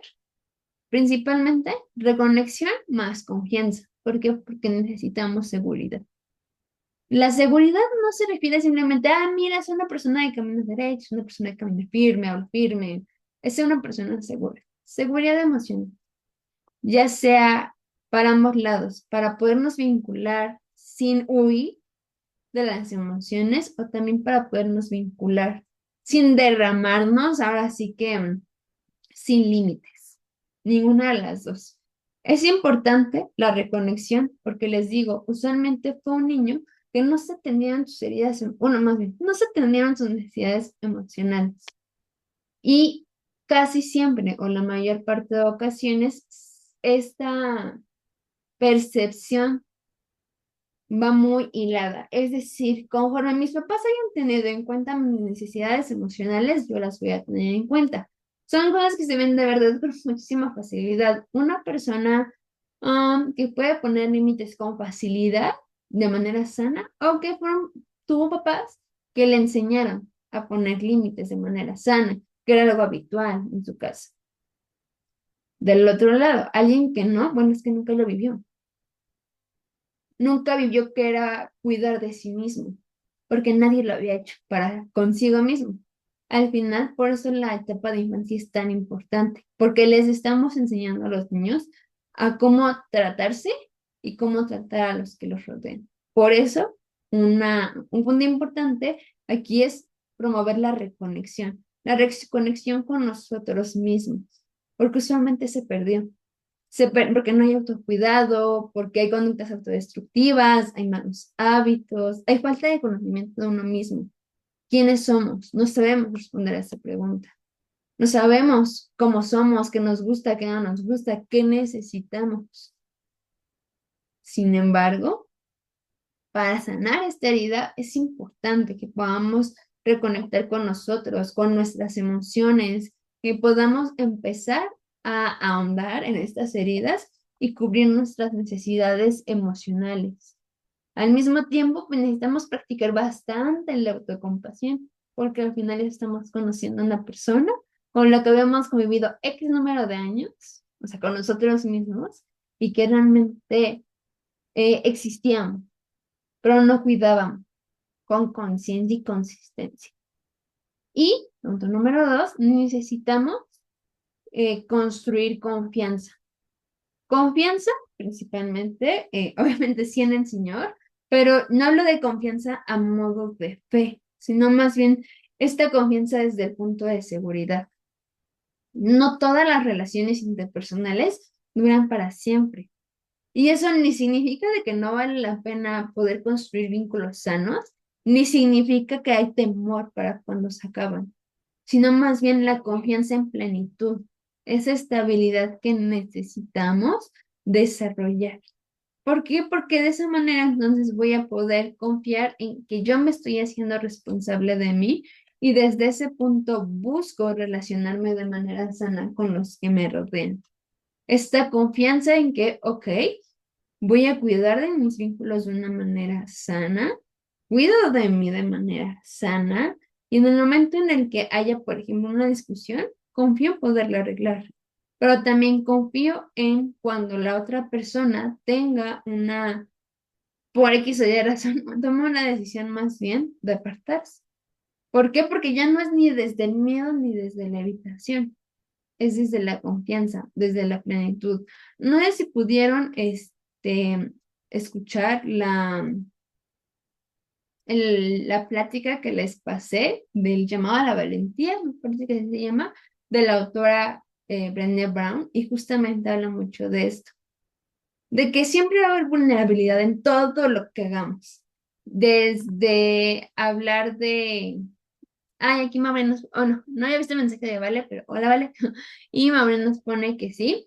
Principalmente reconexión más confianza. ¿Por qué? Porque necesitamos seguridad. La seguridad no se refiere simplemente, mira, es una persona de camino derecho, es una persona de camino firme, habla firme. Es una persona segura. Seguridad emocional, ya sea para ambos lados, para podernos vincular sin huir de las emociones o también para podernos vincular sin derramarnos, ahora sí que sin límites. Ninguna de las dos. Es importante la reconexión porque les digo, usualmente fue un niño que no se atendieron sus heridas, bueno, más bien, no se atendieron sus necesidades emocionales. Y casi siempre, o la mayor parte de ocasiones, esta percepción va muy hilada. Es decir, conforme mis papás hayan tenido en cuenta mis necesidades emocionales, yo las voy a tener en cuenta. Son cosas que se ven de verdad con muchísima facilidad. Una persona que puede poner límites con facilidad, de manera sana, o que tuvo papás que le enseñaron a poner límites de manera sana, que era algo habitual en su casa. Del otro lado, alguien que no, bueno, es que nunca lo vivió. Nunca vivió que era cuidar de sí mismo, porque nadie lo había hecho para consigo mismo. Al final, por eso la etapa de infancia es tan importante, porque les estamos enseñando a los niños a cómo tratarse y cómo tratar a los que los rodean. Por eso, un punto importante aquí es promover la reconexión con nosotros mismos, porque usualmente se perdió porque no hay autocuidado, porque hay conductas autodestructivas, hay malos hábitos, hay falta de conocimiento de uno mismo. ¿Quiénes somos? No sabemos responder a esa pregunta. No sabemos cómo somos, qué nos gusta, qué no nos gusta, qué necesitamos. Sin embargo, para sanar esta herida es importante que podamos reconectar con nosotros, con nuestras emociones, que podamos empezar a ahondar en estas heridas y cubrir nuestras necesidades emocionales. Al mismo tiempo, pues, necesitamos practicar bastante la autocompasión, porque al final estamos conociendo a una persona con la que habíamos convivido X número de años, o sea, con nosotros mismos, y que realmente existíamos, pero no cuidábamos con conciencia y consistencia. Y Punto número dos, necesitamos construir confianza. Confianza, principalmente, obviamente sí en el Señor, pero no hablo de confianza a modo de fe, sino más bien esta confianza desde el punto de seguridad. No todas las relaciones interpersonales duran para siempre. Y eso ni significa de que no vale la pena poder construir vínculos sanos, ni significa que hay temor para cuando se acaban, sino más bien la confianza en plenitud, esa estabilidad que necesitamos desarrollar. ¿Por qué? Porque de esa manera entonces voy a poder confiar en que yo me estoy haciendo responsable de mí y desde ese punto busco relacionarme de manera sana con los que me rodean. Esta confianza en que, ok, voy a cuidar de mis vínculos de una manera sana, cuido de mí de manera sana y en el momento en el que haya, por ejemplo, una discusión, confío en poderla arreglar. Pero también confío en cuando la otra persona tenga una, por X o Y razón, toma una decisión más bien de apartarse. ¿Por qué? Porque ya no es ni desde el miedo ni desde la evitación, es desde la confianza, desde la plenitud. No sé si pudieron escuchar la plática que les pasé del llamado a la valentía, me parece que se llama, de la autora Brené Brown, y justamente habla mucho de esto, de que siempre va a haber vulnerabilidad en todo lo que hagamos. Desde hablar de, ay, aquí Maureen nos, oh no, no había visto el mensaje de Vale, pero hola Vale, y Maureen nos pone que sí,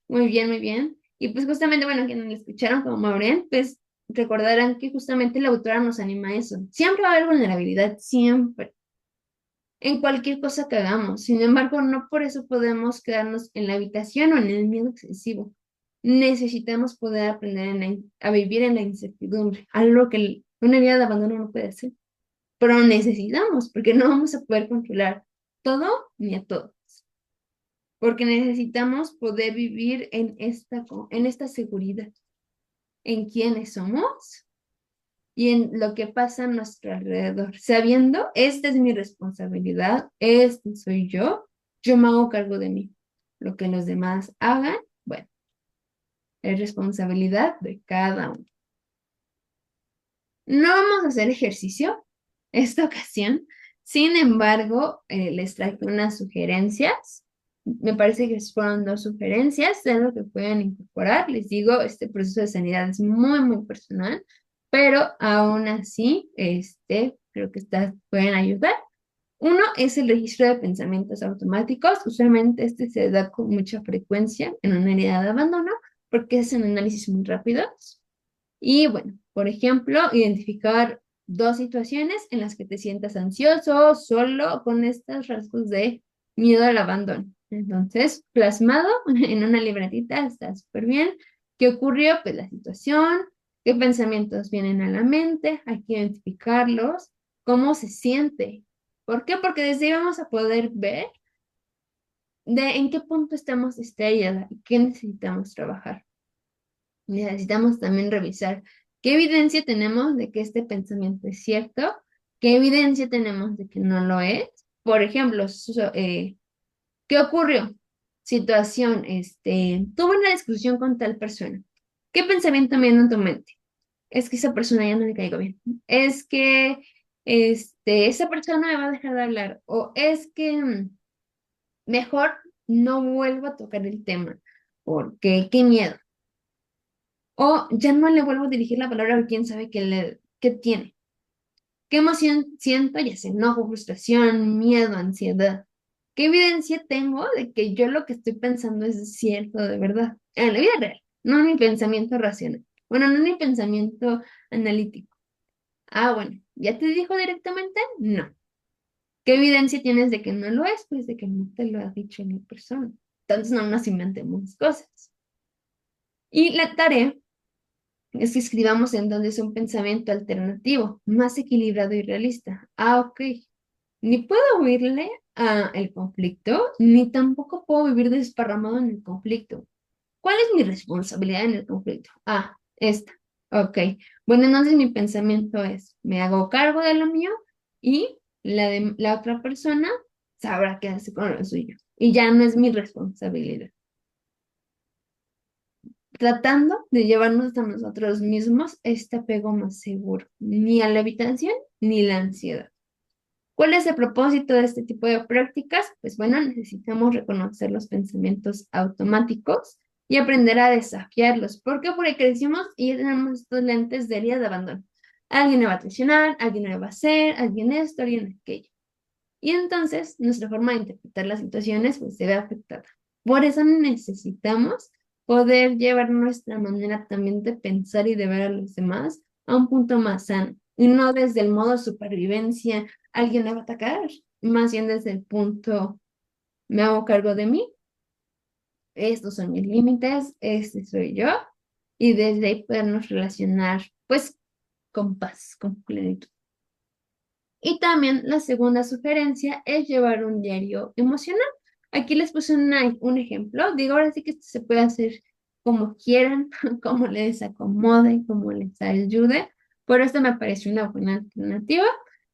muy bien, muy bien. Y pues justamente, bueno, quienes me escucharon como Maureen, pues recordarán que justamente la autora nos anima a eso. Siempre va a haber vulnerabilidad, siempre, en cualquier cosa que hagamos. Sin embargo, no por eso podemos quedarnos en la habitación o en el miedo excesivo. Necesitamos poder aprender a vivir en la incertidumbre, algo que una herida de abandono no puede hacer. Pero necesitamos, porque no vamos a poder controlar todo ni a todos. Porque necesitamos poder vivir en esta seguridad, en quiénes somos y en lo que pasa a nuestro alrededor, sabiendo, esta es mi responsabilidad, este soy yo me hago cargo de mí. Lo que los demás hagan, bueno, es responsabilidad de cada uno. No vamos a hacer ejercicio esta ocasión, sin embargo, les traje unas sugerencias. Me parece que fueron dos sugerencias de lo que pueden incorporar. Les digo, este proceso de sanidad es muy, muy personal, pero aún así, creo que estas pueden ayudar. Uno es el registro de pensamientos automáticos. Usualmente este se da con mucha frecuencia en una herida de abandono porque es un análisis muy rápido. Y bueno, por ejemplo, identificar dos situaciones en las que te sientas ansioso, solo, con estos rasgos de miedo al abandono. Entonces, plasmado en una libretita está súper bien. ¿Qué ocurrió? Pues la situación, qué pensamientos vienen a la mente, hay que identificarlos, cómo se siente. ¿Por qué? Porque desde ahí vamos a poder ver de en qué punto estamos estrellados y qué necesitamos trabajar. Necesitamos también revisar qué evidencia tenemos de que este pensamiento es cierto, qué evidencia tenemos de que no lo es. Por ejemplo, ¿qué ocurrió? Situación, tuve una discusión con tal persona. ¿Qué pensamiento viene en tu mente? Es que esa persona ya no le caigo bien. Es que esa persona me va a dejar de hablar. O es que mejor no vuelvo a tocar el tema. Porque qué miedo. O ya no le vuelvo a dirigir la palabra a quién sabe qué tiene. ¿Qué emoción siento? Ya sea enojo, frustración, miedo, ansiedad. ¿Qué evidencia tengo de que yo lo que estoy pensando es cierto de verdad? En la vida real, no en mi pensamiento racional. Bueno, no en mi pensamiento analítico. Ah, bueno, ¿ya te dijo directamente? No. ¿Qué evidencia tienes de que no lo es? Pues de que no te lo ha dicho mi persona. Entonces no nos inventemos cosas. Y la tarea es que escribamos entonces un pensamiento alternativo, más equilibrado y realista. Ah, ok. Ni puedo huirle al conflicto, ni tampoco puedo vivir desparramado en el conflicto. ¿Cuál es mi responsabilidad en el conflicto? Ah, esta. Ok. Bueno, entonces mi pensamiento es, me hago cargo de lo mío y la de la otra persona sabrá qué hacer con lo suyo. Y ya no es mi responsabilidad. Tratando de llevarnos a nosotros mismos este apego más seguro, ni a la evitación ni la ansiedad. ¿Cuál es el propósito de este tipo de prácticas? Pues bueno, necesitamos reconocer los pensamientos automáticos y aprender a desafiarlos. ¿Por qué? Porque crecimos y ya tenemos estos lentes de herida de abandono. Alguien me va a traicionar, alguien me va a hacer, alguien esto, alguien aquello. Y entonces nuestra forma de interpretar las situaciones pues, se ve afectada. Por eso necesitamos poder llevar nuestra manera también de pensar y de ver a los demás a un punto más sano. Y no desde el modo supervivencia, alguien me va a atacar, más bien desde el punto, me hago cargo de mí, estos son mis límites, este soy yo, y desde ahí podernos relacionar pues con paz, con plenitud. Y también la segunda sugerencia es llevar un diario emocional. Aquí les puse un ejemplo. Digo, ahora sí que esto se puede hacer como quieran, como les acomode, como les ayude. Por esto me pareció una buena alternativa.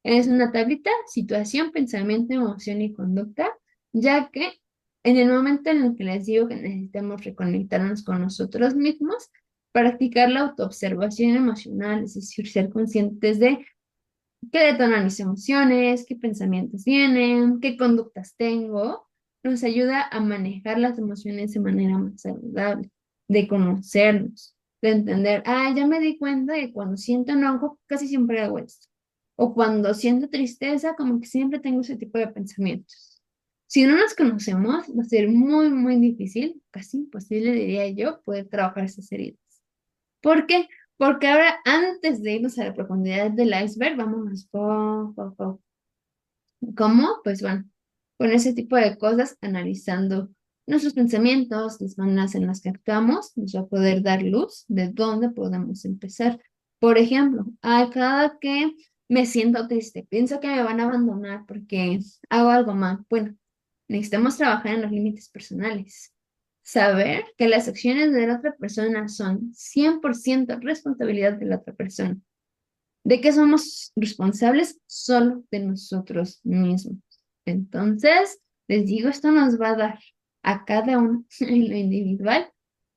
Es una tablita, situación, pensamiento, emoción y conducta, ya que en el momento en el que les digo que necesitamos reconectarnos con nosotros mismos, practicar la autoobservación emocional, es decir, ser conscientes de qué detonan mis emociones, qué pensamientos vienen, qué conductas tengo, nos ayuda a manejar las emociones de manera más saludable, de conocernos, de entender, ya me di cuenta de que cuando siento enojo, casi siempre hago esto. O cuando siento tristeza, como que siempre tengo ese tipo de pensamientos. Si no nos conocemos, va a ser muy, muy difícil, casi imposible, diría yo, poder trabajar esas heridas. ¿Por qué? Porque ahora, antes de irnos a la profundidad del iceberg, vámonos poco a poco. ¿Cómo? Pues bueno, con ese tipo de cosas, analizando nuestros pensamientos, las maneras en las que actuamos, nos va a poder dar luz de dónde podemos empezar. Por ejemplo, a cada que me siento triste, pienso que me van a abandonar porque hago algo mal. Bueno, necesitamos trabajar en los límites personales. Saber que las acciones de la otra persona son 100% responsabilidad de la otra persona, de que somos responsables solo de nosotros mismos. Entonces, les digo, esto nos va a dar a cada uno en lo individual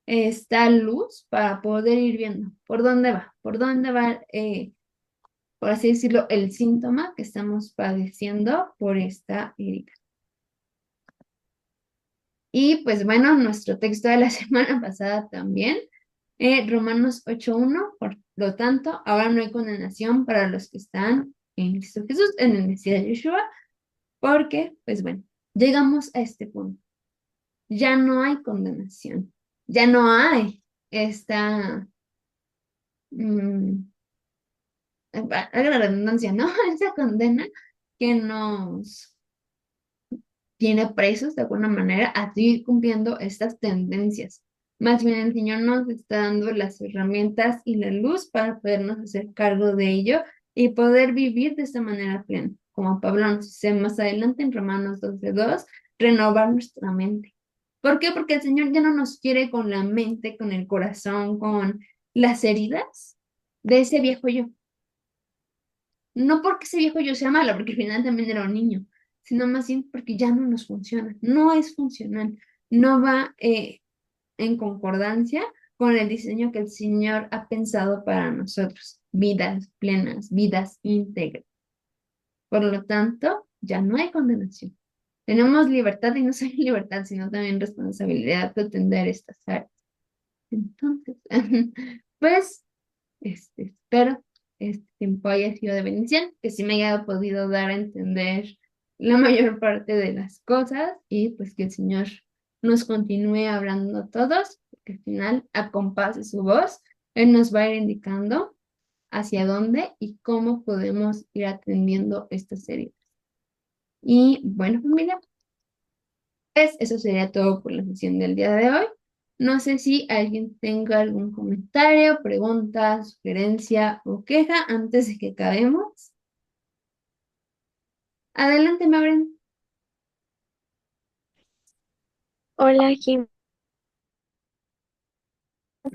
esta luz para poder ir viendo por dónde va, por así decirlo, el síntoma que estamos padeciendo por esta herida. Y pues bueno, nuestro texto de la semana pasada también, Romanos 8:1, por lo tanto, ahora no hay condenación para los que están en Cristo Jesús, en el Mesías Yeshua, porque, pues bueno, llegamos a este punto. Ya no hay condenación, ya no hay esta, mm, haga la redundancia, ¿no? Esa condena que nos tiene presos de alguna manera a seguir cumpliendo estas tendencias. Más bien el Señor nos está dando las herramientas y la luz para podernos hacer cargo de ello y poder vivir de esta manera plena. Como Pablo nos dice más adelante en Romanos 12:2, renovar nuestra mente. ¿Por qué? Porque el Señor ya no nos quiere con la mente, con el corazón, con las heridas de ese viejo yo. No porque ese viejo yo sea malo, porque al final también era un niño, sino más bien porque ya no nos funciona, no es funcional, no va en concordancia con el diseño que el Señor ha pensado para nosotros, vidas plenas, vidas íntegras. Por lo tanto, ya no hay condenación. Tenemos libertad y no solo libertad, sino también responsabilidad de atender estas áreas. Entonces, pues espero este tiempo haya sido de bendición, que sí me haya podido dar a entender la mayor parte de las cosas y pues que el Señor nos continúe hablando a todos, porque al final, a compás de su voz, Él nos va a ir indicando hacia dónde y cómo podemos ir atendiendo estas heridas. Y bueno, familia, pues eso sería todo por la sesión del día de hoy. No sé si alguien tenga algún comentario, pregunta, sugerencia o queja antes de que acabemos. Adelante, Maureen. Hola, Jim.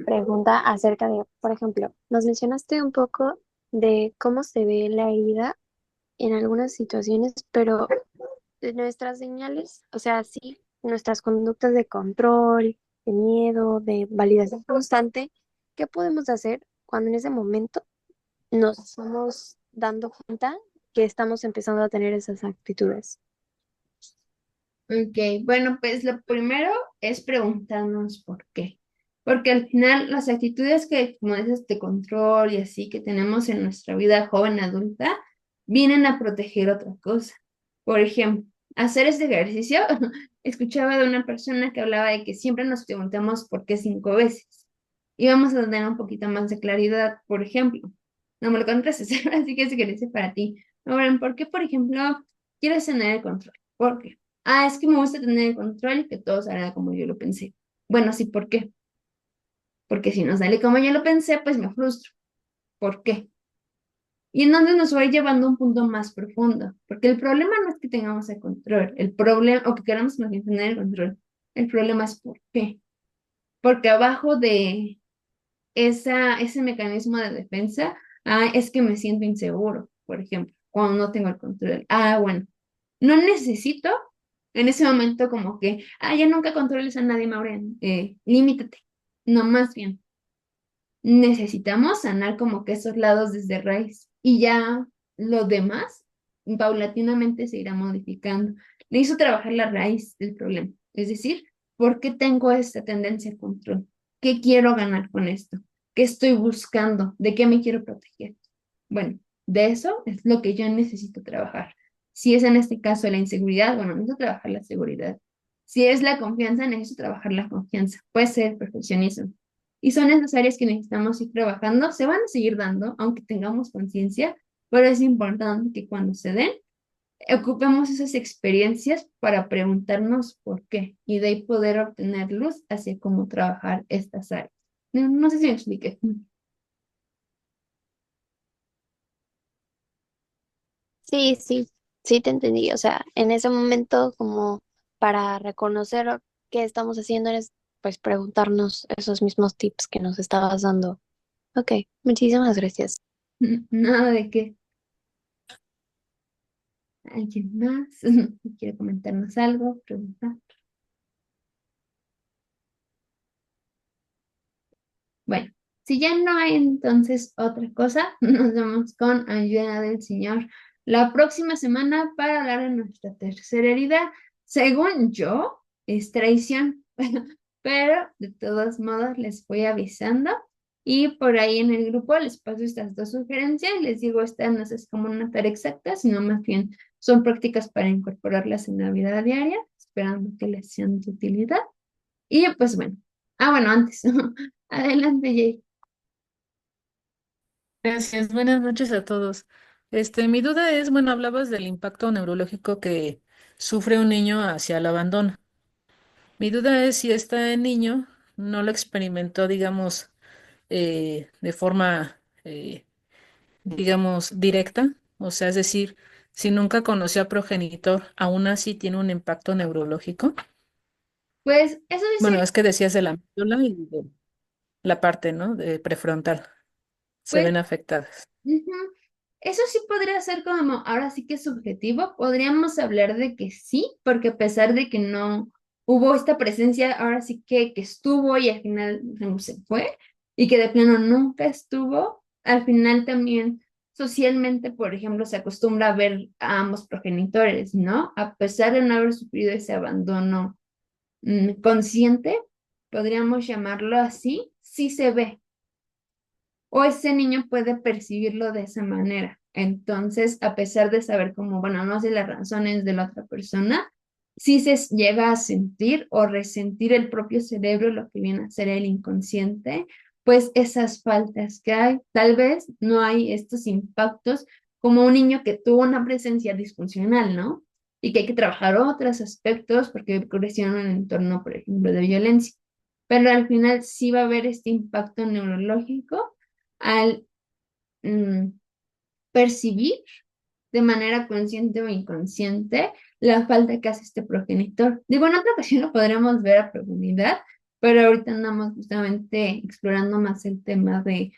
Pregunta acerca de, por ejemplo, nos mencionaste un poco de cómo se ve la herida en algunas situaciones, pero de nuestras señales, o sea, sí, nuestras conductas de control, de miedo, de validación constante, ¿qué podemos hacer cuando en ese momento nos estamos dando cuenta que estamos empezando a tener esas actitudes? Ok, bueno, pues lo primero es preguntarnos por qué. Porque al final las actitudes que, como dices, de control y así que tenemos en nuestra vida joven adulta, vienen a proteger otra cosa. Por ejemplo, hacer este ejercicio, escuchaba de una persona que hablaba de que siempre nos preguntamos por qué 5 veces. Y vamos a tener un poquito más de claridad, por ejemplo. No me lo contaste, así que ese ejercicio para ti. Ahora, ¿por qué, por ejemplo, quieres tener el control? ¿Por qué? Ah, es que me gusta tener el control y que todo salga como yo lo pensé. Bueno, sí, ¿por qué? Porque si no sale como yo lo pensé, pues me frustro. ¿Por qué? Y entonces nos va a ir llevando a un punto más profundo, porque el problema no es que tengamos el control, el problema, o que queramos más bien tener el control, el problema es ¿por qué? Porque abajo de ese mecanismo de defensa, ah, es que me siento inseguro, por ejemplo, cuando no tengo el control. Ah, bueno, no necesito en ese momento como que, ah, ya nunca controles a nadie, Maureen, límitate. No, más bien, necesitamos sanar como que esos lados desde raíz y ya lo demás paulatinamente se irá modificando. Necesito trabajar la raíz del problema, es decir, ¿por qué tengo esta tendencia a control? ¿Qué quiero ganar con esto? ¿Qué estoy buscando? ¿De qué me quiero proteger? Bueno, de eso es lo que yo necesito trabajar. Si es en este caso la inseguridad, bueno, necesito trabajar la seguridad. Si es la confianza, necesito trabajar la confianza. Puede ser el perfeccionismo. Y son esas áreas que necesitamos ir trabajando. Se van a seguir dando, aunque tengamos conciencia, pero es importante que cuando se den, ocupemos esas experiencias para preguntarnos por qué y de ahí poder obtener luz hacia cómo trabajar estas áreas. No, no sé si me expliqué. Sí, sí, sí te entendí. O sea, en ese momento como para reconocer qué estamos haciendo es pues preguntarnos esos mismos tips que nos estabas dando. Ok, muchísimas gracias. Nada de qué. ¿Alguien más quiere comentarnos algo? Preguntar. Bueno, si ya no hay entonces otra cosa, nos vemos con ayuda del Señor la próxima semana para hablar de nuestra tercera herida. Según yo, es traición, pero de todos modos les voy avisando y por ahí en el grupo les paso estas dos sugerencias. Les digo, esta no es como una tarea exacta, sino más bien son prácticas para incorporarlas en la vida diaria, esperando que les sean de utilidad. Y pues bueno, bueno, antes, adelante, Jay. Gracias, buenas noches a todos. Mi duda es, bueno, hablabas del impacto neurológico que sufre un niño hacia el abandono. Mi duda es si este niño no lo experimentó, digamos, de forma, digamos, directa, o sea, es decir, si nunca conoció a progenitor, aún así tiene un impacto neurológico. Pues eso Bueno, dice, es que decías de la médula y de la parte, ¿no? De prefrontal, se pues ven afectadas. ujú, eso sí podría ser como, ahora sí que es subjetivo, podríamos hablar de que sí, porque a pesar de que no hubo esta presencia, ahora sí que estuvo y al final no se fue, y que de plano nunca estuvo, al final también socialmente, por ejemplo, se acostumbra a ver a ambos progenitores, ¿no? A pesar de no haber sufrido ese abandono consciente, podríamos llamarlo así, sí se ve o ese niño puede percibirlo de esa manera. Entonces, a pesar de saber cómo, bueno, no sé las razones de la otra persona, sí llega a sentir o resentir el propio cerebro, lo que viene a ser el inconsciente, pues esas faltas que hay. Tal vez no hay estos impactos como un niño que tuvo una presencia disfuncional, ¿no? Y que hay que trabajar otros aspectos porque creció en un entorno, por ejemplo, de violencia. Pero al final sí va a haber este impacto neurológico al mm, percibir de manera consciente o inconsciente la falta que hace este progenitor. Digo, en otra ocasión lo podremos ver a profundidad, pero ahorita andamos justamente explorando más el tema de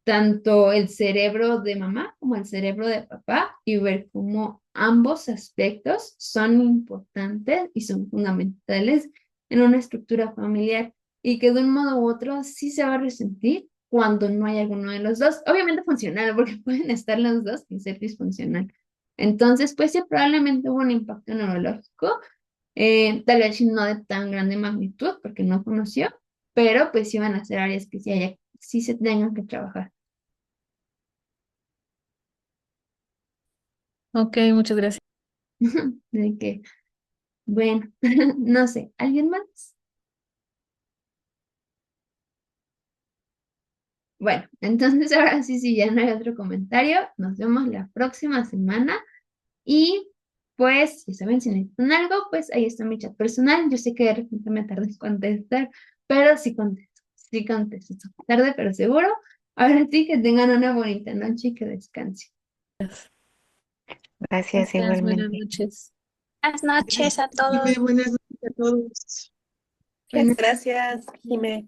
tanto el cerebro de mamá como el cerebro de papá y ver cómo ambos aspectos son importantes y son fundamentales en una estructura familiar y que de un modo u otro sí se va a resentir cuando no hay alguno de los dos. Obviamente funcional, porque pueden estar los dos y ser disfuncional. Entonces, pues sí, probablemente hubo un impacto neurológico, tal vez no de tan grande magnitud, porque no conoció, pero pues sí van a ser áreas que sí se tengan que trabajar. Ok, muchas gracias. De que, bueno, no sé, ¿alguien más? Bueno, entonces ahora sí, sí, ya no hay otro comentario. Nos vemos la próxima semana y pues, ya saben, si necesitan algo, pues ahí está mi chat personal. Yo sé que de repente me tardé en contestar, pero sí contesto. Tarde, pero seguro. Ahora sí, que tengan una bonita noche y que descansen. Gracias Gracias, buenas igualmente. noches. Buenas noches a Dime, todos. buenas noches a todos. Bueno, Gracias, Jimé.